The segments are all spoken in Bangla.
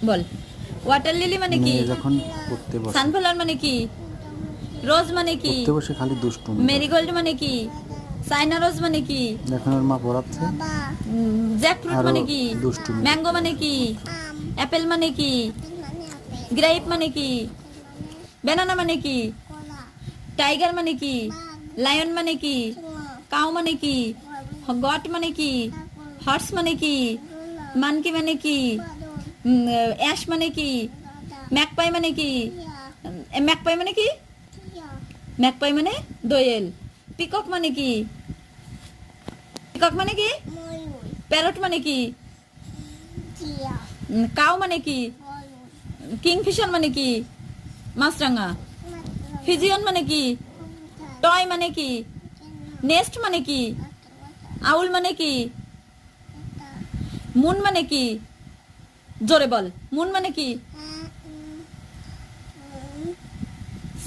বল। ওয়াটার লিলি মানে কি? মেয়ে যখন পড়তে বসে সানফ্লাওয়ার মানে কি? রোজ মানে কি? পড়তে বসে খালি দুষ্টুমি করে। মেরিগোল্ড মানে কি? চাইনা রোজ মানে কি? এখন ওর মা পড়াচ্ছে জ্যাকফ্রুট আরো মানে কি? দুষ্টুমি ম্যাঙ্গো করতে মানে থাকে। কি? অ্যাপেল মানে কি? গ্রেপ মানে কি? ব্যানানা মানে কি? টাইগার মানে কি? লায়ন মানে কি? কাউ মানে কি? গট মানে কি? হর্স মানে কি? মানকি মানে কি? অ্যাশ মানে কি? ম্যাকপাই মানে কি? ম্যাকপাই মানে কি? ম্যাকপাই মানে দোয়েল। পিকক মানে কি? পিকক মানে কি? প্যারট মানে কি? কাউ মানে কি? কিংফিশার মানে কি? মাছরাঙা। ফিজিয়ন মানে কি? টয় মানে কি? নেস্ট মানে কি? আউল মানে কি? মুন মানে কি? জোরে বল। মুন মানে কি?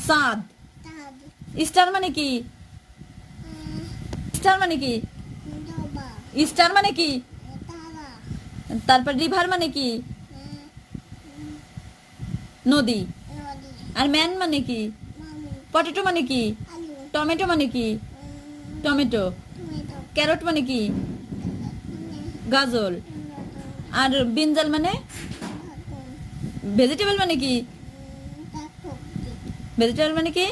চাঁদ। স্টার মানে কি? স্টার মানে কি? স্টার মানে কি? তারপর রিভার মানে কি? নদী। আর ম্যান মানে কি? পটেটো মানে কি? টমেটো মানে কি? টমেটো। ক্যারট মানে কি? গাজল। আর ব্রিঞ্জাল মানে? ভেজিটেবল মানে কি? ভেজিটেবল মানে কি?